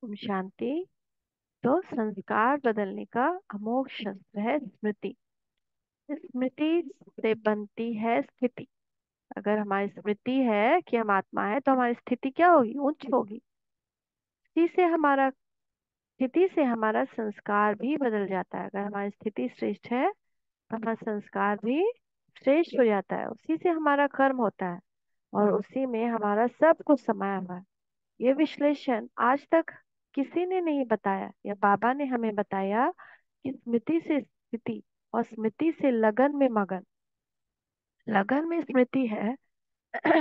ओम शांति। तो संस्कार बदलने का अमोघ शस्त्र है स्मृति। स्मृति से बनती है स्थिति। अगर हमारी स्मृति है कि हम आत्मा है तो हमारी स्थिति क्या होगी? उच्च होगी। स्थिति से हमारा स्थिति से हमारा संस्कार भी बदल जाता है। अगर हमारी स्थिति श्रेष्ठ है तो हमारा संस्कार भी श्रेष्ठ हो जाता है। उसी से हमारा कर्म होता है और उसी में हमारा सब कुछ समाया हुआ है। ये विश्लेषण आज तक किसी ने नहीं बताया, या बाबा ने हमें बताया कि स्मृति से स्थिति और स्मृति से लगन में मगन। लगन में स्मृति है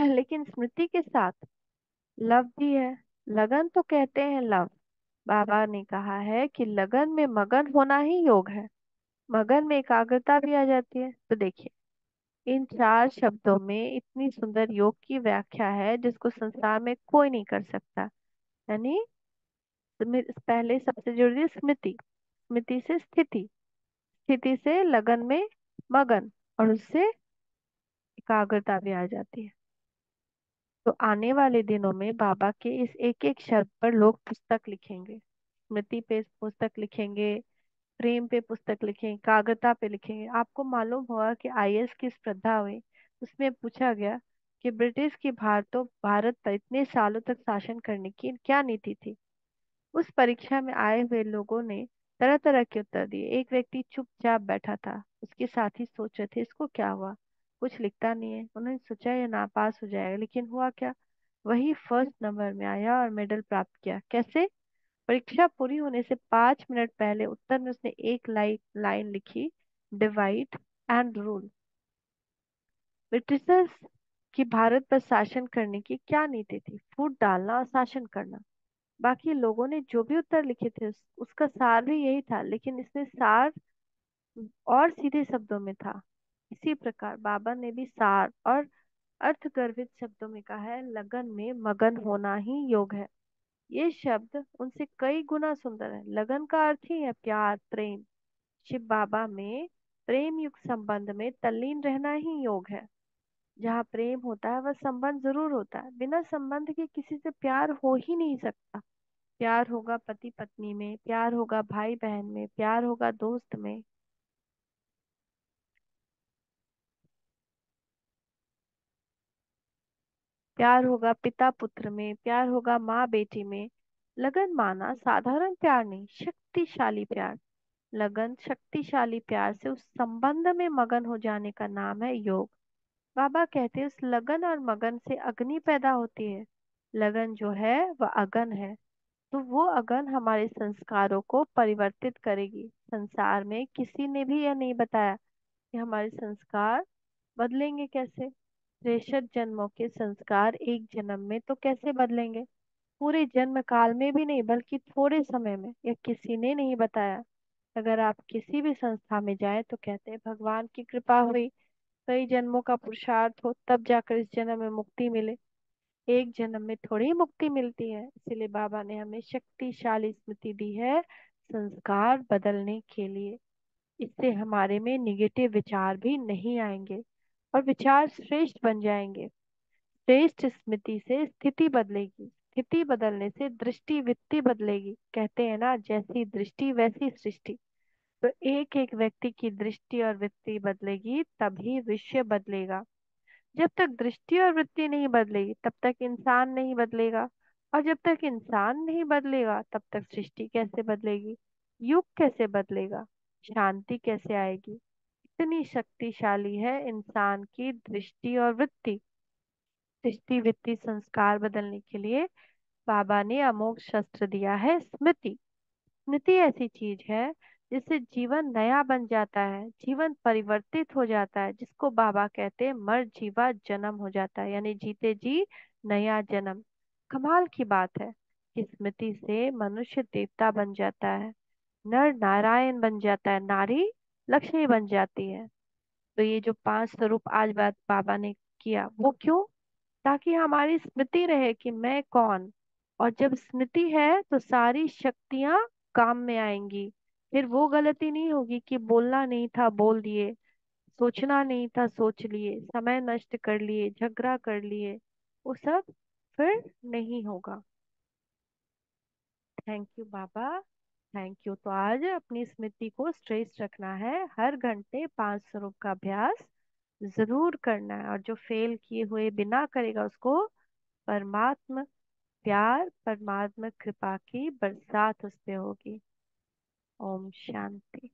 लेकिन स्मृति के साथ लव भी है। लगन तो कहते हैं लव। बाबा ने कहा है कि लगन में मगन होना ही योग है। मगन में एकाग्रता भी आ जाती है। तो देखिए, इन चार शब्दों में इतनी सुंदर योग की व्याख्या है जिसको संसार में कोई नहीं कर सकता। यानी पहले सबसे जरूरी है स्मृति। स्मृति से स्थिति, स्थिति से लगन में मगन, और उससे एकाग्रता भी आ जाती है। तो आने वाले दिनों में बाबा के इस एक एक शब्द पर लोग पुस्तक लिखेंगे। स्मृति पे पुस्तक लिखेंगे, प्रेम पे पुस्तक लिखेंगे, एकाग्रता पे लिखेंगे। आपको मालूम होगा कि आईएएस की स्पर्धा हुई, उसमें पूछा गया कि ब्रिटिश की भारत पर इतने सालों तक शासन करने की क्या नीति थी। उस परीक्षा में आए हुए लोगों ने तरह तरह के उत्तर दिए। एक व्यक्ति चुपचाप बैठा था। उसके साथी सोच रहे थे इसको क्या हुआ, कुछ लिखता नहीं है। उन्होंने सोचा ये नापास हो जाएगा, लेकिन हुआ क्या? वही फर्स्ट नंबर में आया और मेडल प्राप्त किया। कैसे? परीक्षा पूरी होने से 5 मिनट पहले उत्तर में उसने एक लाइन लिखी, डिवाइड एंड रूल। ब्रिटिशर्स की भारत पर शासन करने की क्या नीति थी? फूट डालना और शासन करना। बाकी लोगों ने जो भी उत्तर लिखे थे उसका सार भी यही था, लेकिन इसमें सार और सीधे शब्दों में था। इसी प्रकार बाबा ने भी सार और अर्थगर्भित शब्दों में कहा है, लगन में मगन होना ही योग है। ये शब्द उनसे कई गुना सुंदर है। लगन का अर्थ ही है प्यार, प्रेम। शिव बाबा में प्रेम युक्त संबंध में तल्लीन रहना ही योग है। जहाँ प्रेम होता है वह संबंध जरूर होता है। बिना संबंध के किसी से प्यार हो ही नहीं सकता। प्यार होगा पति पत्नी में, प्यार होगा भाई बहन में, प्यार होगा दोस्त में, प्यार होगा पिता पुत्र में, प्यार होगा माँ बेटी में। लगन माना साधारण प्यार नहीं, शक्तिशाली प्यार। लगन शक्तिशाली प्यार से उस संबंध में मगन हो जाने का नाम है योग। बाबा कहते हैं उस लगन और मगन से अग्नि पैदा होती है। लगन जो है वह अगन है। तो वो अगन हमारे संस्कारों को परिवर्तित करेगी। संसार में किसी ने भी यह नहीं बताया कि हमारे संस्कार बदलेंगे कैसे। 63 जन्मों के संस्कार एक जन्म में तो कैसे बदलेंगे? पूरे जन्म काल में भी नहीं, बल्कि थोड़े समय में। यह किसी ने नहीं बताया। अगर आप किसी भी संस्था में जाएं तो कहते हैं भगवान की कृपा हुई, कई जन्मों का पुरुषार्थ हो, तब जाकर इस जन्म में मुक्ति मिले। एक जन्म में थोड़ी मुक्ति मिलती है। इसीलिए बाबा ने हमें शक्तिशाली स्मृति दी है संस्कार बदलने के लिए। इससे हमारे में निगेटिव विचार भी नहीं आएंगे और विचार श्रेष्ठ बन जाएंगे। श्रेष्ठ स्मृति से स्थिति बदलेगी, स्थिति बदलने से दृष्टि वित्ती बदलेगी। कहते हैं ना, जैसी दृष्टि वैसी सृष्टि। तो एक एक व्यक्ति की दृष्टि और वृत्ति बदलेगी तभी विश्व बदलेगा। जब तक दृष्टि और वृत्ति नहीं बदलेगी तब तक इंसान नहीं बदलेगा, और जब तक इंसान नहीं बदलेगा तब तक सृष्टि कैसे बदलेगी? युग कैसे बदलेगा? शांति कैसे आएगी? इतनी शक्तिशाली है इंसान की दृष्टि और वृत्ति। दृष्टि वृत्ति संस्कार बदलने के लिए बाबा ने अमोघ शस्त्र दिया है, स्मृति। स्मृति ऐसी चीज है जिससे जीवन नया बन जाता है, जीवन परिवर्तित हो जाता है, जिसको बाबा कहते हैं मर जीवा जन्म हो जाता है, यानी जीते जी नया जन्म। कमाल की बात है कि स्मृति से मनुष्य देवता बन जाता है, नर नारायण बन जाता है, नारी लक्ष्मी बन जाती है। तो ये जो 5 स्वरूप आज बात बाबा ने किया, वो क्यों? ताकि हमारी स्मृति रहे कि मैं कौन। और जब स्मृति है तो सारी शक्तियां काम में आएंगी। फिर वो गलती नहीं होगी कि बोलना नहीं था बोल दिए, सोचना नहीं था सोच लिए, समय नष्ट कर लिए, झगड़ा कर लिए। वो सब फिर नहीं होगा। Thank you Baba. Thank you. तो आज अपनी स्मृति को स्ट्रेच रखना है, हर घंटे 5 स्वरूप का अभ्यास जरूर करना है, और जो फेल किए हुए बिना करेगा उसको परमात्मा प्यार, परमात्मा कृपा की बरसात उस पे होगी। ओम शांति।